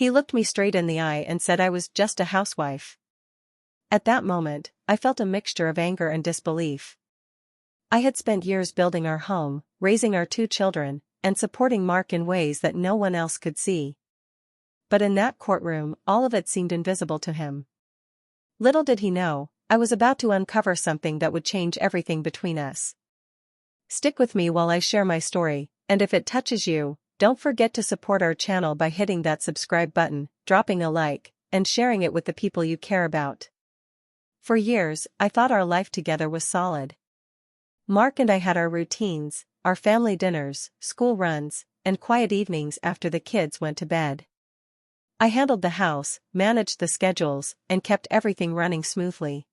He looked me straight in the eye and said I was just a housewife. At that moment, I felt a mixture of anger and disbelief. I had spent years building our home, raising our 2 children, and supporting Mark in ways that no one else could see. But in that courtroom, all of it seemed invisible to him. Little did he know, I was about to uncover something that would change everything between us. Stick with me while I share my story, and if it touches you, don't forget to support our channel by hitting that subscribe button, dropping a like, and sharing it with the people you care about. For years, I thought our life together was solid. Mark and I had our routines, our family dinners, school runs, and quiet evenings after the kids went to bed. I handled the house, managed the schedules, and kept everything running smoothly.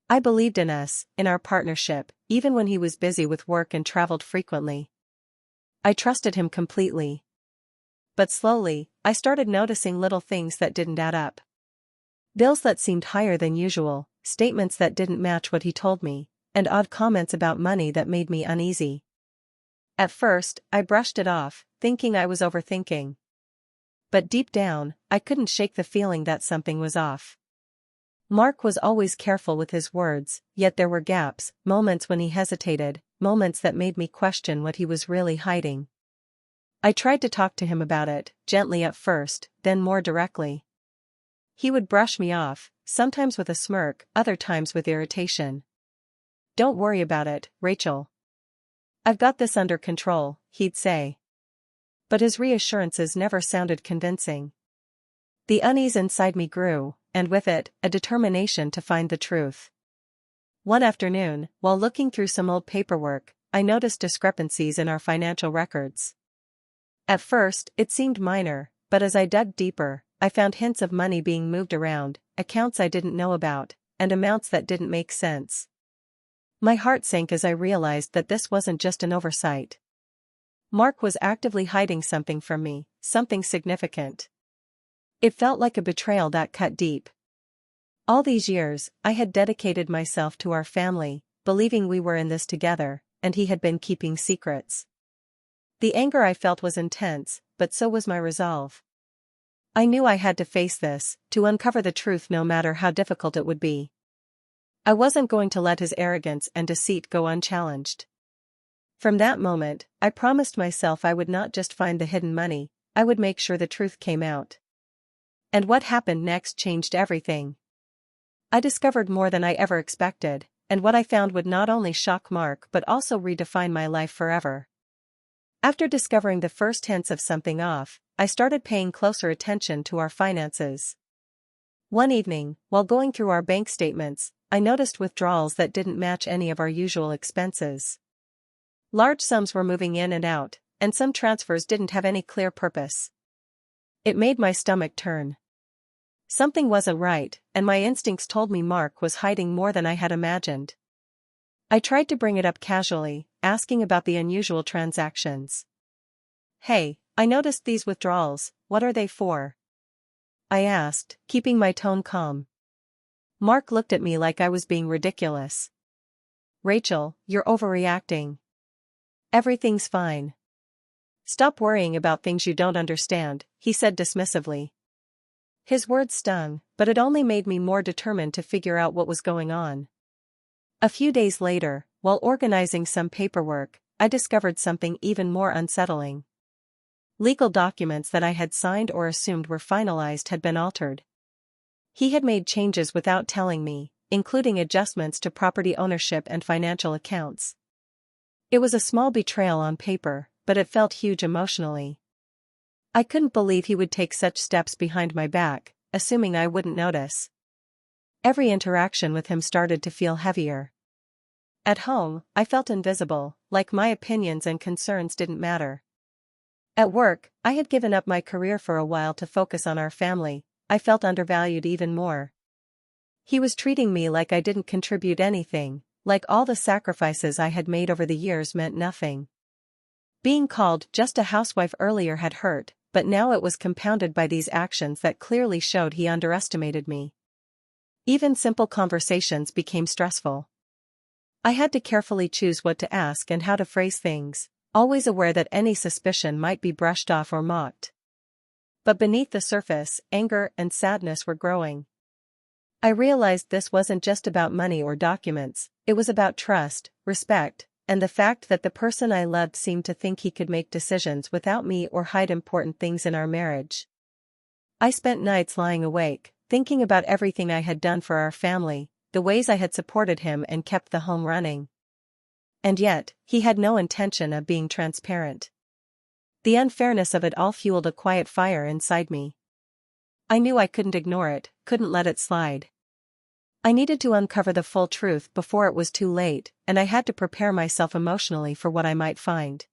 I believed in us, in our partnership, even when he was busy with work and traveled frequently. I trusted him completely. But slowly, I started noticing little things that didn't add up. Bills that seemed higher than usual, statements that didn't match what he told me, and odd comments about money that made me uneasy. At first, I brushed it off, thinking I was overthinking. But deep down, I couldn't shake the feeling that something was off. Mark was always careful with his words, yet there were gaps, moments when he hesitated, moments that made me question what he was really hiding. I tried to talk to him about it, gently at first, then more directly. He would brush me off, sometimes with a smirk, other times with irritation. "Don't worry about it, Rachel. I've got this under control," he'd say. But his reassurances never sounded convincing. The unease inside me grew, and with it, a determination to find the truth. One afternoon, while looking through some old paperwork, I noticed discrepancies in our financial records. At first, it seemed minor, but as I dug deeper, I found hints of money being moved around, accounts I didn't know about, and amounts that didn't make sense. My heart sank as I realized that this wasn't just an oversight. Mark was actively hiding something from me, something significant. It felt like a betrayal that cut deep. All these years, I had dedicated myself to our family, believing we were in this together, and he had been keeping secrets. The anger I felt was intense, but so was my resolve. I knew I had to face this, to uncover the truth no matter how difficult it would be. I wasn't going to let his arrogance and deceit go unchallenged. From that moment, I promised myself I would not just find the hidden money, I would make sure the truth came out. And what happened next changed everything. I discovered more than I ever expected, and what I found would not only shock Mark but also redefine my life forever. After discovering the first hints of something off, I started paying closer attention to our finances. One evening, while going through our bank statements, I noticed withdrawals that didn't match any of our usual expenses. Large sums were moving in and out, and some transfers didn't have any clear purpose. It made my stomach turn. Something wasn't right, and my instincts told me Mark was hiding more than I had imagined. I tried to bring it up casually, asking about the unusual transactions. "Hey, I noticed these withdrawals, what are they for?" I asked, keeping my tone calm. Mark looked at me like I was being ridiculous. "Rachel, you're overreacting. Everything's fine. Stop worrying about things you don't understand," he said dismissively. His words stung, but it only made me more determined to figure out what was going on. A few days later, while organizing some paperwork, I discovered something even more unsettling. Legal documents that I had signed or assumed were finalized had been altered. He had made changes without telling me, including adjustments to property ownership and financial accounts. It was a small betrayal on paper, but it felt huge emotionally. I couldn't believe he would take such steps behind my back, assuming I wouldn't notice. Every interaction with him started to feel heavier. At home, I felt invisible, like my opinions and concerns didn't matter. At work, I had given up my career for a while to focus on our family. I felt undervalued even more. He was treating me like I didn't contribute anything, like all the sacrifices I had made over the years meant nothing. Being called just a housewife earlier had hurt, but now it was compounded by these actions that clearly showed he underestimated me. Even simple conversations became stressful. I had to carefully choose what to ask and how to phrase things, always aware that any suspicion might be brushed off or mocked. But beneath the surface, anger and sadness were growing. I realized this wasn't just about money or documents, it was about trust, respect, and the fact that the person I loved seemed to think he could make decisions without me or hide important things in our marriage. I spent nights lying awake, thinking about everything I had done for our family, the ways I had supported him and kept the home running. And yet, he had no intention of being transparent. The unfairness of it all fueled a quiet fire inside me. I knew I couldn't ignore it, couldn't let it slide. I needed to uncover the full truth before it was too late, and I had to prepare myself emotionally for what I might find.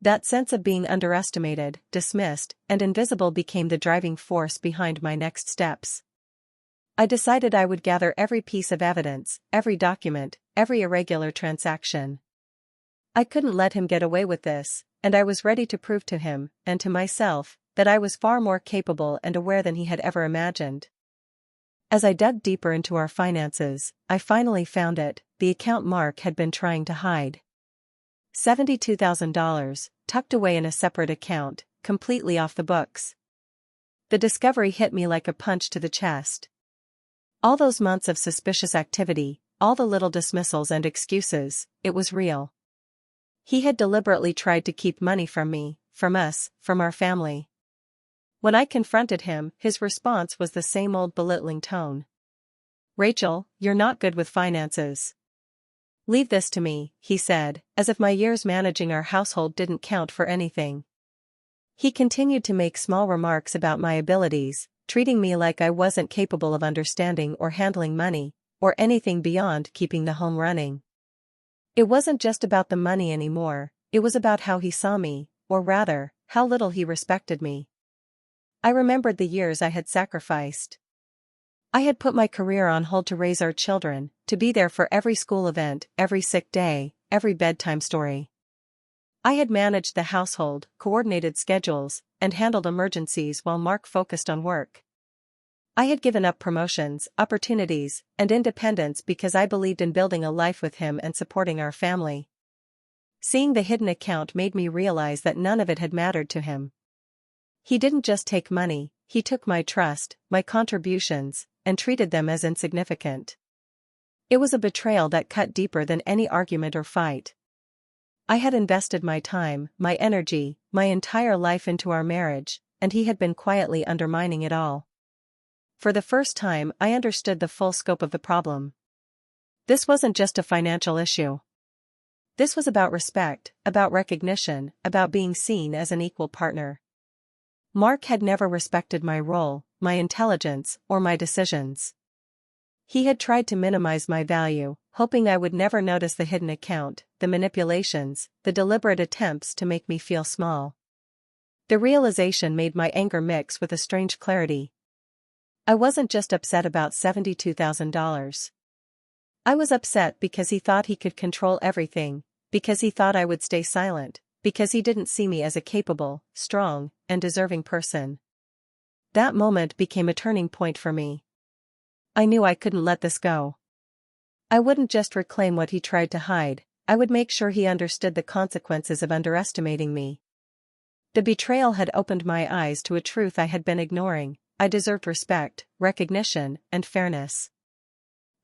That sense of being underestimated, dismissed, and invisible became the driving force behind my next steps. I decided I would gather every piece of evidence, every document, every irregular transaction. I couldn't let him get away with this, and I was ready to prove to him, and to myself, that I was far more capable and aware than he had ever imagined. As I dug deeper into our finances, I finally found it, the account Mark had been trying to hide. $72,000, tucked away in a separate account, completely off the books. The discovery hit me like a punch to the chest. All those months of suspicious activity, all the little dismissals and excuses, it was real. He had deliberately tried to keep money from me, from us, from our family. When I confronted him, his response was the same old belittling tone. "Rachel, you're not good with finances. Leave this to me," he said, as if my years managing our household didn't count for anything. He continued to make small remarks about my abilities, treating me like I wasn't capable of understanding or handling money, or anything beyond keeping the home running. It wasn't just about the money anymore, it was about how he saw me, or rather, how little he respected me. I remembered the years I had sacrificed. I had put my career on hold to raise our children, to be there for every school event, every sick day, every bedtime story. I had managed the household, coordinated schedules, and handled emergencies while Mark focused on work. I had given up promotions, opportunities, and independence because I believed in building a life with him and supporting our family. Seeing the hidden account made me realize that none of it had mattered to him. He didn't just take money, he took my trust, my contributions, and treated them as insignificant. It was a betrayal that cut deeper than any argument or fight. I had invested my time, my energy, my entire life into our marriage, and he had been quietly undermining it all. For the first time, I understood the full scope of the problem. This wasn't just a financial issue. This was about respect, about recognition, about being seen as an equal partner. Mark had never respected my role, my intelligence, or my decisions. He had tried to minimize my value, hoping I would never notice the hidden account, the manipulations, the deliberate attempts to make me feel small. The realization made my anger mix with a strange clarity. I wasn't just upset about $72,000. I was upset because he thought he could control everything, because he thought I would stay silent, because he didn't see me as a capable, strong, and deserving person. That moment became a turning point for me. I knew I couldn't let this go. I wouldn't just reclaim what he tried to hide, I would make sure he understood the consequences of underestimating me. The betrayal had opened my eyes to a truth I had been ignoring. I deserved respect, recognition, and fairness.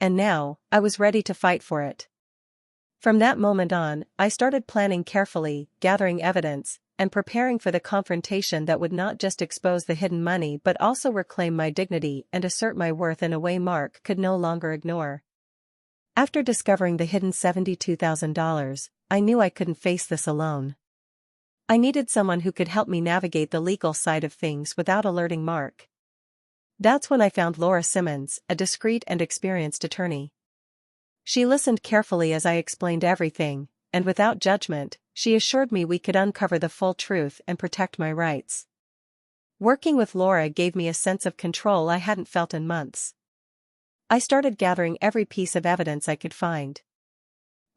And now, I was ready to fight for it. From that moment on, I started planning carefully, gathering evidence, and preparing for the confrontation that would not just expose the hidden money but also reclaim my dignity and assert my worth in a way Mark could no longer ignore. After discovering the hidden $72,000, I knew I couldn't face this alone. I needed someone who could help me navigate the legal side of things without alerting Mark. That's when I found Laura Simmons, a discreet and experienced attorney. She listened carefully as I explained everything, and without judgment, she assured me we could uncover the full truth and protect my rights. Working with Laura gave me a sense of control I hadn't felt in months. I started gathering every piece of evidence I could find.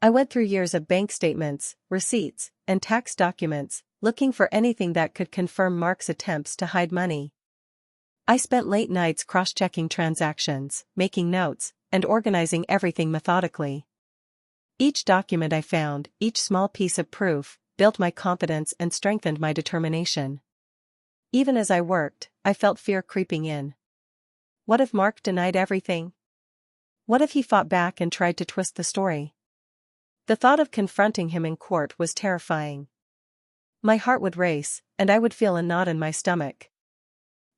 I went through years of bank statements, receipts, and tax documents, looking for anything that could confirm Mark's attempts to hide money. I spent late nights cross-checking transactions, making notes, and organizing everything methodically. Each document I found, each small piece of proof, built my confidence and strengthened my determination. Even as I worked, I felt fear creeping in. What if Mark denied everything? What if he fought back and tried to twist the story? The thought of confronting him in court was terrifying. My heart would race, and I would feel a knot in my stomach.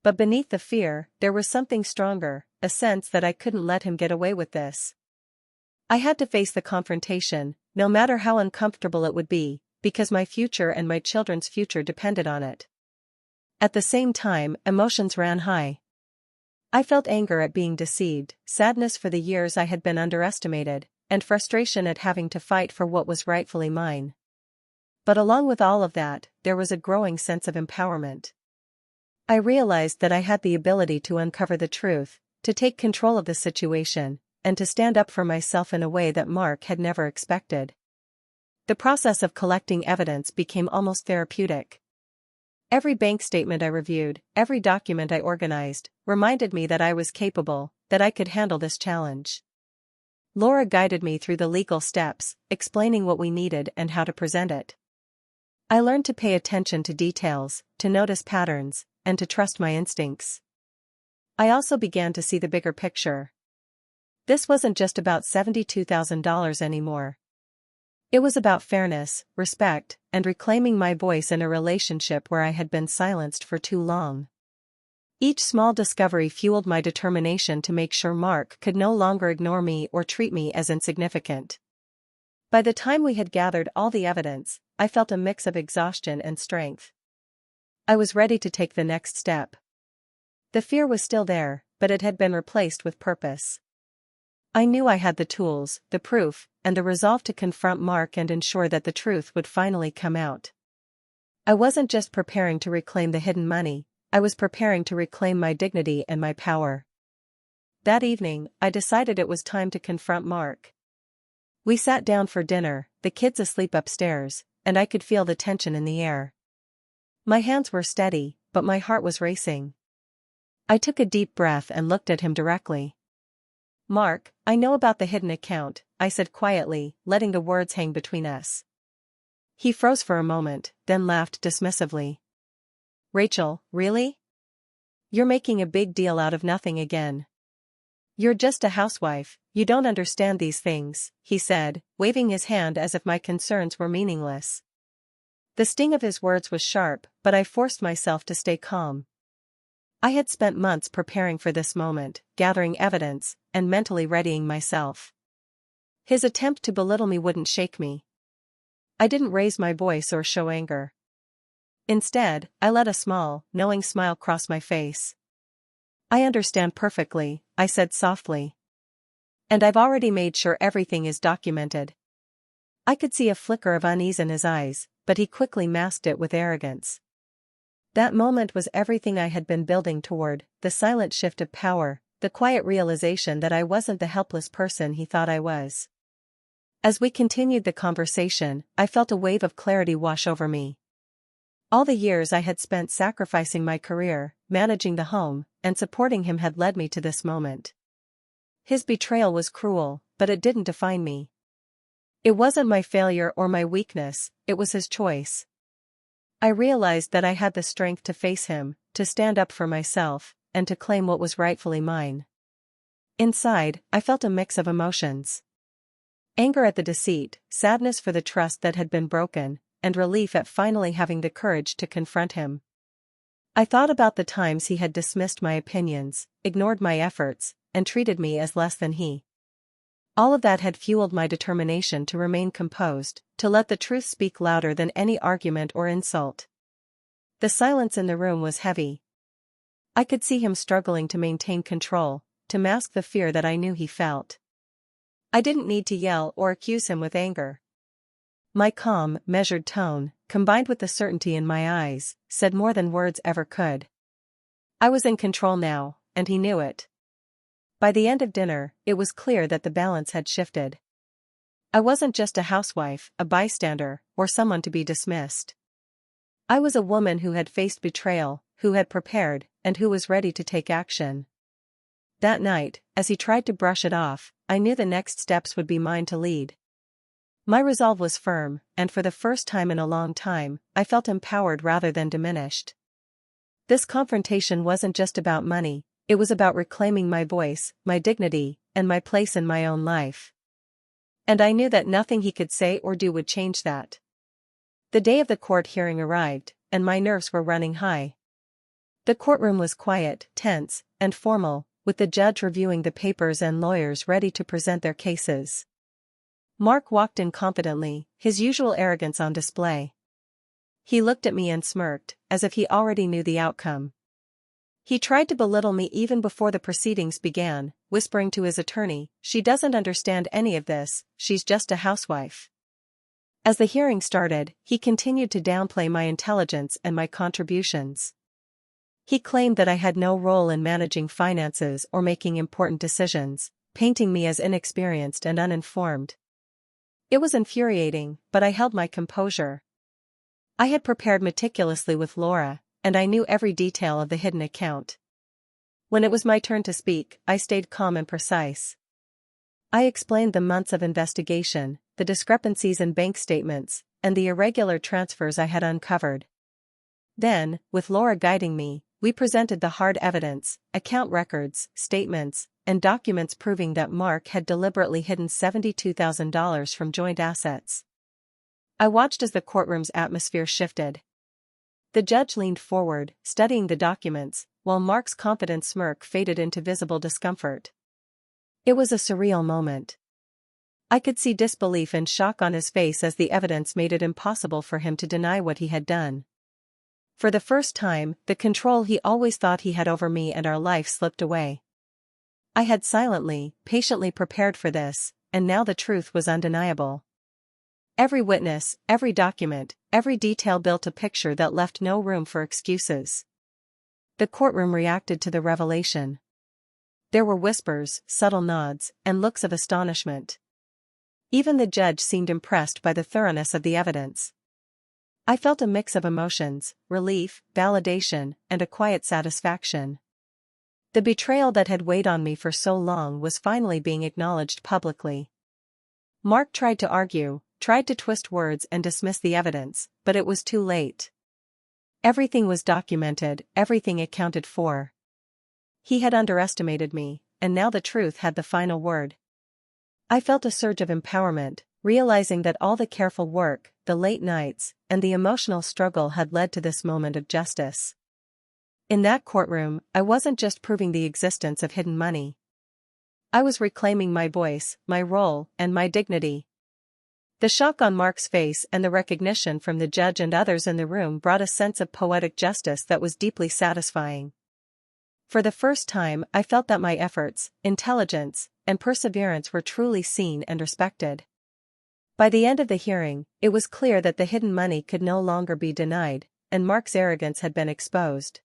But beneath the fear, there was something stronger, a sense that I couldn't let him get away with this. I had to face the confrontation, no matter how uncomfortable it would be, because my future and my children's future depended on it. At the same time, emotions ran high. I felt anger at being deceived, sadness for the years I had been underestimated, and frustration at having to fight for what was rightfully mine. But along with all of that, there was a growing sense of empowerment. I realized that I had the ability to uncover the truth, to take control of the situation, and to stand up for myself in a way that Mark had never expected. The process of collecting evidence became almost therapeutic. Every bank statement I reviewed, every document I organized, reminded me that I was capable, that I could handle this challenge. Laura guided me through the legal steps, explaining what we needed and how to present it. I learned to pay attention to details, to notice patterns, and to trust my instincts. I also began to see the bigger picture. This wasn't just about $72,000 anymore. It was about fairness, respect, and reclaiming my voice in a relationship where I had been silenced for too long. Each small discovery fueled my determination to make sure Mark could no longer ignore me or treat me as insignificant. By the time we had gathered all the evidence, I felt a mix of exhaustion and strength. I was ready to take the next step. The fear was still there, but it had been replaced with purpose. I knew I had the tools, the proof, and the resolve to confront Mark and ensure that the truth would finally come out. I wasn't just preparing to reclaim the hidden money, I was preparing to reclaim my dignity and my power. That evening, I decided it was time to confront Mark. We sat down for dinner, the kids asleep upstairs, and I could feel the tension in the air. My hands were steady, but my heart was racing. I took a deep breath and looked at him directly. "Mark, I know about the hidden account," I said quietly, letting the words hang between us. He froze for a moment, then laughed dismissively. "Rachel, really? You're making a big deal out of nothing again. You're just a housewife, you don't understand these things," he said, waving his hand as if my concerns were meaningless. The sting of his words was sharp, but I forced myself to stay calm. I had spent months preparing for this moment, gathering evidence, and mentally readying myself. His attempt to belittle me wouldn't shake me. I didn't raise my voice or show anger. Instead, I let a small, knowing smile cross my face. "I understand perfectly," I said softly. "And I've already made sure everything is documented." I could see a flicker of unease in his eyes, but he quickly masked it with arrogance. That moment was everything I had been building toward, the silent shift of power, the quiet realization that I wasn't the helpless person he thought I was. As we continued the conversation, I felt a wave of clarity wash over me. All the years I had spent sacrificing my career, managing the home, and supporting him had led me to this moment. His betrayal was cruel, but it didn't define me. It wasn't my failure or my weakness, it was his choice. I realized that I had the strength to face him, to stand up for myself, and to claim what was rightfully mine. Inside, I felt a mix of emotions. Anger at the deceit, sadness for the trust that had been broken, and relief at finally having the courage to confront him. I thought about the times he had dismissed my opinions, ignored my efforts, and treated me as less than he. All of that had fueled my determination to remain composed, to let the truth speak louder than any argument or insult. The silence in the room was heavy. I could see him struggling to maintain control, to mask the fear that I knew he felt. I didn't need to yell or accuse him with anger. My calm, measured tone, combined with the certainty in my eyes, said more than words ever could. I was in control now, and he knew it. By the end of dinner, it was clear that the balance had shifted. I wasn't just a housewife, a bystander, or someone to be dismissed. I was a woman who had faced betrayal, who had prepared, and who was ready to take action. That night, as he tried to brush it off, I knew the next steps would be mine to lead. My resolve was firm, and for the first time in a long time, I felt empowered rather than diminished. This confrontation wasn't just about money, it was about reclaiming my voice, my dignity, and my place in my own life. And I knew that nothing he could say or do would change that. The day of the court hearing arrived, and my nerves were running high. The courtroom was quiet, tense, and formal, with the judge reviewing the papers and lawyers ready to present their cases. Mark walked in confidently, his usual arrogance on display. He looked at me and smirked, as if he already knew the outcome. He tried to belittle me even before the proceedings began, whispering to his attorney, "She doesn't understand any of this, she's just a housewife." As the hearing started, he continued to downplay my intelligence and my contributions. He claimed that I had no role in managing finances or making important decisions, painting me as inexperienced and uninformed. It was infuriating, but I held my composure. I had prepared meticulously with Laura, and I knew every detail of the hidden account. When it was my turn to speak, I stayed calm and precise. I explained the months of investigation, the discrepancies in bank statements, and the irregular transfers I had uncovered. Then, with Laura guiding me, we presented the hard evidence, account records, statements, and documents proving that Mark had deliberately hidden $72,000 from joint assets. I watched as the courtroom's atmosphere shifted. The judge leaned forward, studying the documents, while Mark's confident smirk faded into visible discomfort. It was a surreal moment. I could see disbelief and shock on his face as the evidence made it impossible for him to deny what he had done. For the first time, the control he always thought he had over me and our life slipped away. I had silently, patiently prepared for this, and now the truth was undeniable. Every witness, every document, every detail built a picture that left no room for excuses. The courtroom reacted to the revelation. There were whispers, subtle nods, and looks of astonishment. Even the judge seemed impressed by the thoroughness of the evidence. I felt a mix of emotions, relief, validation, and a quiet satisfaction. The betrayal that had weighed on me for so long was finally being acknowledged publicly. Mark tried to argue, tried to twist words and dismiss the evidence, but it was too late. Everything was documented, everything accounted for. He had underestimated me, and now the truth had the final word. I felt a surge of empowerment, realizing that all the careful work, the late nights, and the emotional struggle had led to this moment of justice. In that courtroom, I wasn't just proving the existence of hidden money. I was reclaiming my voice, my role, and my dignity. The shock on Mark's face and the recognition from the judge and others in the room brought a sense of poetic justice that was deeply satisfying. For the first time, I felt that my efforts, intelligence, and perseverance were truly seen and respected. By the end of the hearing, it was clear that the hidden money could no longer be denied, and Mark's arrogance had been exposed.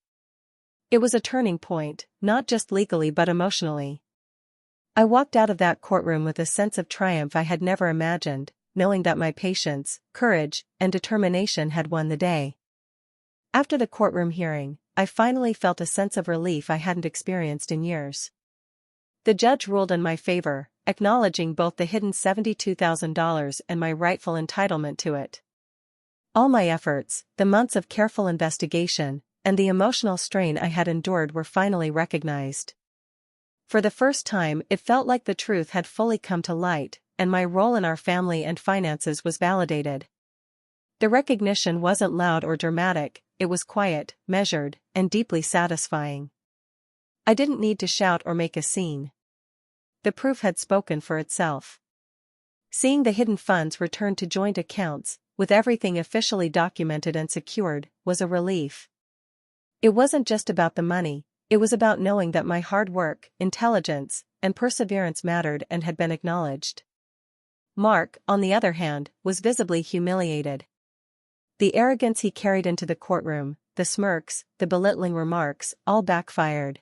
It was a turning point, not just legally but emotionally. I walked out of that courtroom with a sense of triumph I had never imagined, knowing that my patience, courage, and determination had won the day. After the courtroom hearing, I finally felt a sense of relief I hadn't experienced in years. The judge ruled in my favor, acknowledging both the hidden $72,000 and my rightful entitlement to it. All my efforts, the months of careful investigation, and the emotional strain I had endured were finally recognized. For the first time, it felt like the truth had fully come to light, and my role in our family and finances was validated. The recognition wasn't loud or dramatic, it was quiet, measured, and deeply satisfying. I didn't need to shout or make a scene. The proof had spoken for itself. Seeing the hidden funds returned to joint accounts, with everything officially documented and secured, was a relief. It wasn't just about the money, it was about knowing that my hard work, intelligence, and perseverance mattered and had been acknowledged. Mark, on the other hand, was visibly humiliated. The arrogance he carried into the courtroom, the smirks, the belittling remarks, all backfired.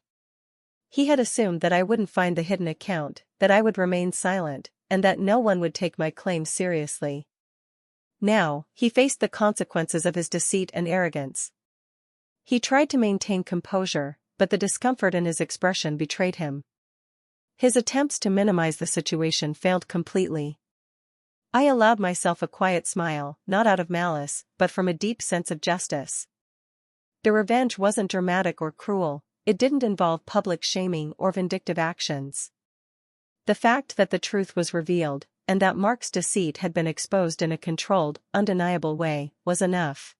He had assumed that I wouldn't find the hidden account, that I would remain silent, and that no one would take my claims seriously. Now, he faced the consequences of his deceit and arrogance. He tried to maintain composure, but the discomfort in his expression betrayed him. His attempts to minimize the situation failed completely. I allowed myself a quiet smile, not out of malice, but from a deep sense of justice. The revenge wasn't dramatic or cruel, it didn't involve public shaming or vindictive actions. The fact that the truth was revealed, and that Mark's deceit had been exposed in a controlled, undeniable way, was enough.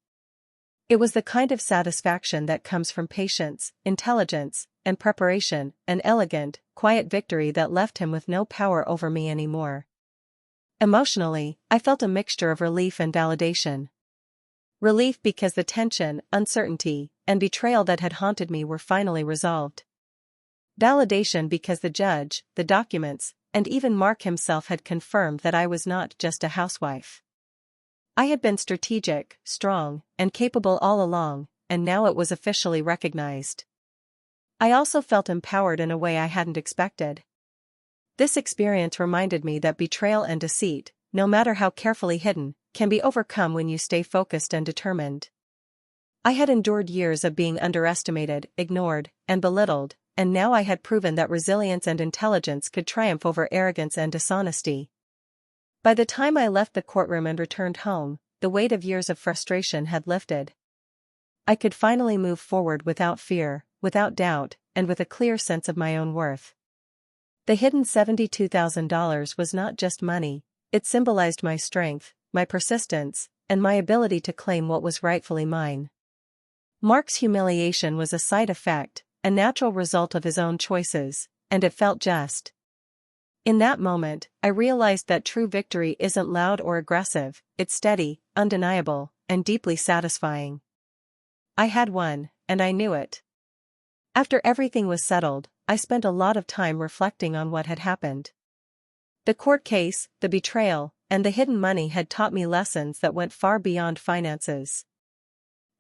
It was the kind of satisfaction that comes from patience, intelligence, and preparation, an elegant, quiet victory that left him with no power over me anymore. Emotionally, I felt a mixture of relief and validation. Relief because the tension, uncertainty, and betrayal that had haunted me were finally resolved. Validation because the judge, the documents, and even Mark himself had confirmed that I was not just a housewife. I had been strategic, strong, and capable all along, and now it was officially recognized. I also felt empowered in a way I hadn't expected. This experience reminded me that betrayal and deceit, no matter how carefully hidden, can be overcome when you stay focused and determined. I had endured years of being underestimated, ignored, and belittled, and now I had proven that resilience and intelligence could triumph over arrogance and dishonesty. By the time I left the courtroom and returned home, the weight of years of frustration had lifted. I could finally move forward without fear, without doubt, and with a clear sense of my own worth. The hidden $72,000 was not just money, it symbolized my strength, my persistence, and my ability to claim what was rightfully mine. Mark's humiliation was a side effect, a natural result of his own choices, and it felt just. In that moment, I realized that true victory isn't loud or aggressive, it's steady, undeniable, and deeply satisfying. I had won, and I knew it. After everything was settled, I spent a lot of time reflecting on what had happened. The court case, the betrayal, and the hidden money had taught me lessons that went far beyond finances.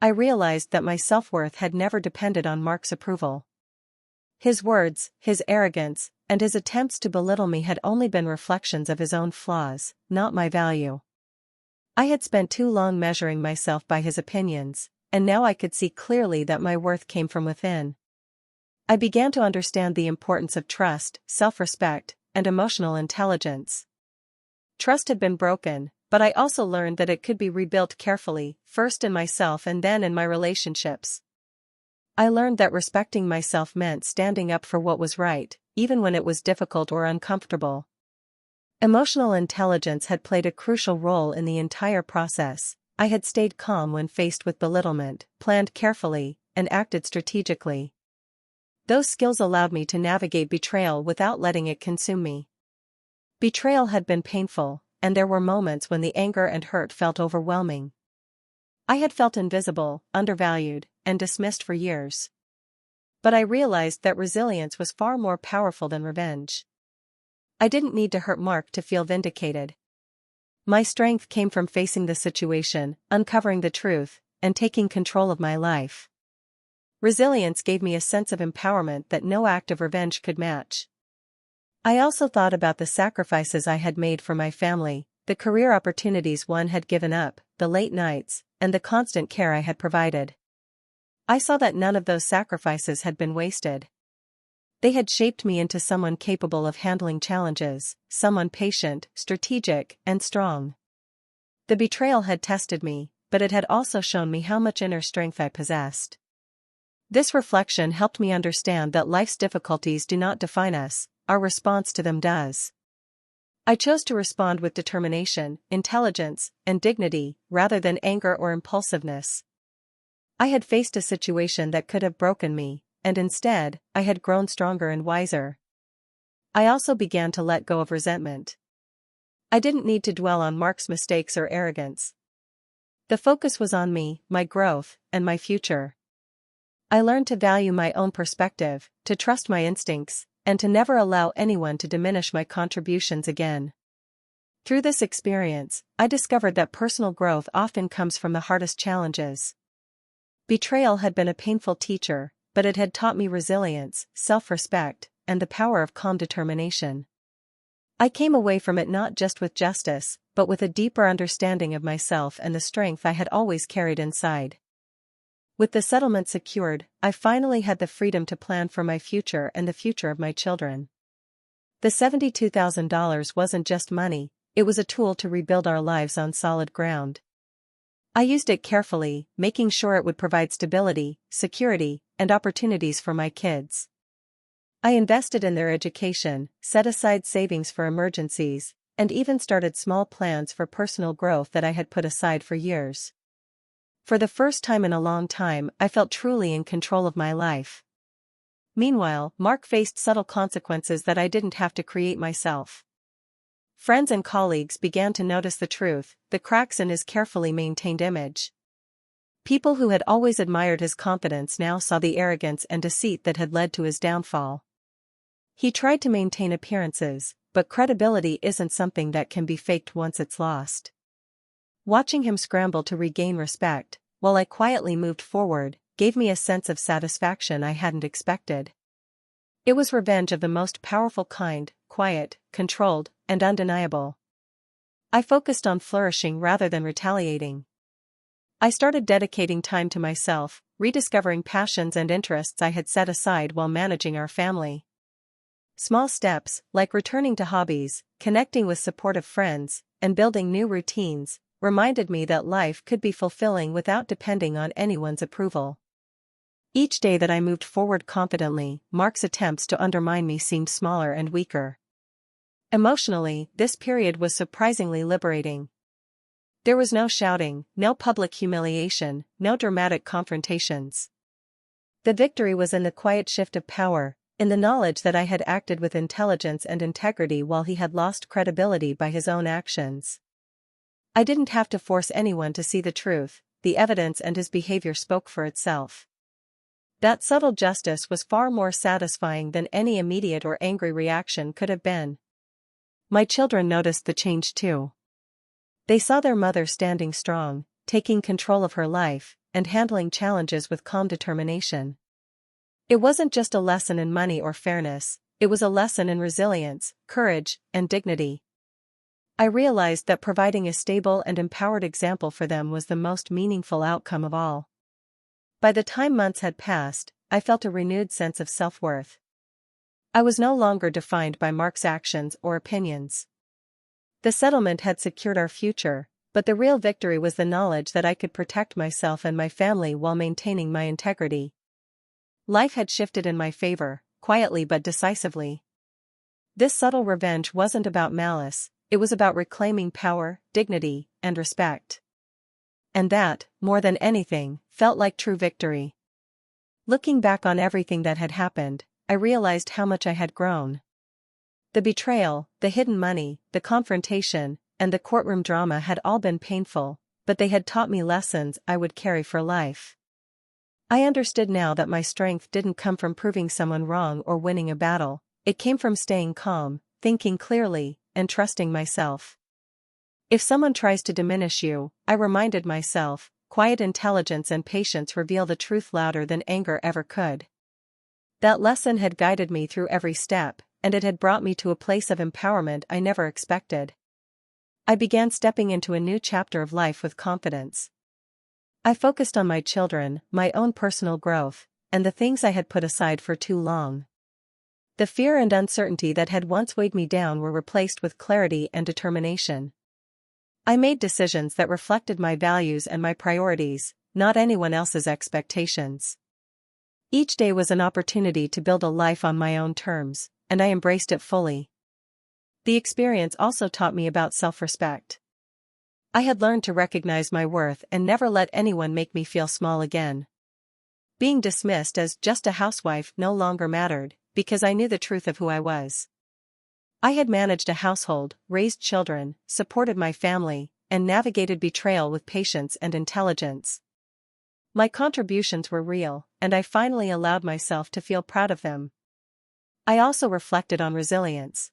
I realized that my self-worth had never depended on Mark's approval. His words, his arrogance, and his attempts to belittle me had only been reflections of his own flaws, not my value. I had spent too long measuring myself by his opinions, and now I could see clearly that my worth came from within. I began to understand the importance of trust, self-respect, and emotional intelligence. Trust had been broken, but I also learned that it could be rebuilt carefully, first in myself and then in my relationships. I learned that respecting myself meant standing up for what was right, even when it was difficult or uncomfortable. Emotional intelligence had played a crucial role in the entire process. I had stayed calm when faced with belittlement, planned carefully, and acted strategically. Those skills allowed me to navigate betrayal without letting it consume me. Betrayal had been painful, and there were moments when the anger and hurt felt overwhelming. I had felt invisible, undervalued, and dismissed for years. But I realized that resilience was far more powerful than revenge. I didn't need to hurt Mark to feel vindicated. My strength came from facing the situation, uncovering the truth, and taking control of my life. Resilience gave me a sense of empowerment that no act of revenge could match. I also thought about the sacrifices I had made for my family, the career opportunities one had given up, the late nights, and the constant care I had provided. I saw that none of those sacrifices had been wasted. They had shaped me into someone capable of handling challenges, someone patient, strategic, and strong. The betrayal had tested me, but it had also shown me how much inner strength I possessed. This reflection helped me understand that life's difficulties do not define us, our response to them does. I chose to respond with determination, intelligence, and dignity, rather than anger or impulsiveness. I had faced a situation that could have broken me, and instead, I had grown stronger and wiser. I also began to let go of resentment. I didn't need to dwell on Mark's mistakes or arrogance. The focus was on me, my growth, and my future. I learned to value my own perspective, to trust my instincts, and to never allow anyone to diminish my contributions again. Through this experience, I discovered that personal growth often comes from the hardest challenges. Betrayal had been a painful teacher, but it had taught me resilience, self-respect, and the power of calm determination. I came away from it not just with justice, but with a deeper understanding of myself and the strength I had always carried inside. With the settlement secured, I finally had the freedom to plan for my future and the future of my children. The $72,000 wasn't just money, it was a tool to rebuild our lives on solid ground. I used it carefully, making sure it would provide stability, security, and opportunities for my kids. I invested in their education, set aside savings for emergencies, and even started small plans for personal growth that I had put aside for years. For the first time in a long time, I felt truly in control of my life. Meanwhile, Mark faced subtle consequences that I didn't have to create myself. Friends and colleagues began to notice the truth, the cracks in his carefully maintained image. People who had always admired his confidence now saw the arrogance and deceit that had led to his downfall. He tried to maintain appearances, but credibility isn't something that can be faked once it's lost. Watching him scramble to regain respect, while I quietly moved forward, gave me a sense of satisfaction I hadn't expected. It was revenge of the most powerful kind, quiet, controlled, and undeniable. I focused on flourishing rather than retaliating. I started dedicating time to myself, rediscovering passions and interests I had set aside while managing our family. Small steps, like returning to hobbies, connecting with supportive friends, and building new routines, reminded me that life could be fulfilling without depending on anyone's approval. Each day that I moved forward confidently, Mark's attempts to undermine me seemed smaller and weaker. Emotionally, this period was surprisingly liberating. There was no shouting, no public humiliation, no dramatic confrontations. The victory was in the quiet shift of power, in the knowledge that I had acted with intelligence and integrity while he had lost credibility by his own actions. I didn't have to force anyone to see the truth, the evidence and his behavior spoke for itself. That subtle justice was far more satisfying than any immediate or angry reaction could have been. My children noticed the change too. They saw their mother standing strong, taking control of her life, and handling challenges with calm determination. It wasn't just a lesson in money or fairness, it was a lesson in resilience, courage, and dignity. I realized that providing a stable and empowered example for them was the most meaningful outcome of all. By the time months had passed, I felt a renewed sense of self-worth. I was no longer defined by Mark's actions or opinions. The settlement had secured our future, but the real victory was the knowledge that I could protect myself and my family while maintaining my integrity. Life had shifted in my favor, quietly but decisively. This subtle revenge wasn't about malice, it was about reclaiming power, dignity, and respect. And that, more than anything, felt like true victory. Looking back on everything that had happened, I realized how much I had grown. The betrayal, the hidden money, the confrontation, and the courtroom drama had all been painful, but they had taught me lessons I would carry for life. I understood now that my strength didn't come from proving someone wrong or winning a battle, it came from staying calm, thinking clearly, and trusting myself. If someone tries to diminish you, I reminded myself, quiet intelligence and patience reveal the truth louder than anger ever could. That lesson had guided me through every step, and it had brought me to a place of empowerment I never expected. I began stepping into a new chapter of life with confidence. I focused on my children, my own personal growth, and the things I had put aside for too long. The fear and uncertainty that had once weighed me down were replaced with clarity and determination. I made decisions that reflected my values and my priorities, not anyone else's expectations. Each day was an opportunity to build a life on my own terms, and I embraced it fully. The experience also taught me about self-respect. I had learned to recognize my worth and never let anyone make me feel small again. Being dismissed as just a housewife no longer mattered, because I knew the truth of who I was. I had managed a household, raised children, supported my family, and navigated betrayal with patience and intelligence. My contributions were real, and I finally allowed myself to feel proud of them. I also reflected on resilience.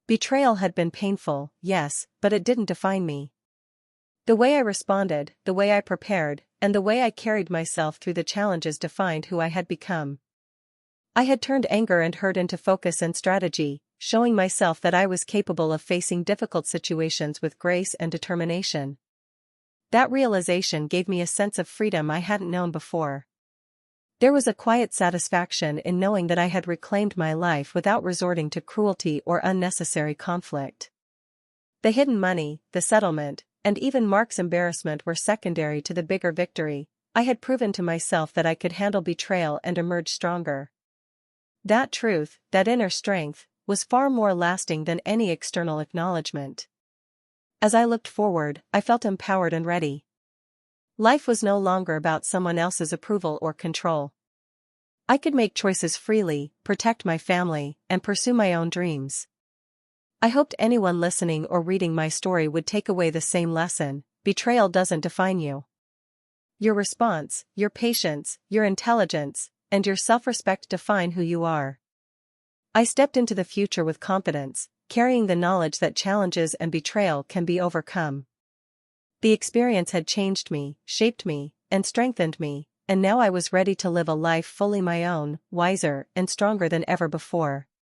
Betrayal had been painful, yes, but it didn't define me. The way I responded, the way I prepared, and the way I carried myself through the challenges defined who I had become. I had turned anger and hurt into focus and strategy, showing myself that I was capable of facing difficult situations with grace and determination. That realization gave me a sense of freedom I hadn't known before. There was a quiet satisfaction in knowing that I had reclaimed my life without resorting to cruelty or unnecessary conflict. The hidden money, the settlement, and even Mark's embarrassment were secondary to the bigger victory. I had proven to myself that I could handle betrayal and emerge stronger. That truth, that inner strength, was far more lasting than any external acknowledgement. As I looked forward, I felt empowered and ready. Life was no longer about someone else's approval or control. I could make choices freely, protect my family, and pursue my own dreams. I hoped anyone listening or reading my story would take away the same lesson: betrayal doesn't define you. Your response, your patience, your intelligence, and your self-respect define who you are. I stepped into the future with confidence, carrying the knowledge that challenges and betrayal can be overcome. The experience had changed me, shaped me, and strengthened me, and now I was ready to live a life fully my own, wiser and stronger than ever before.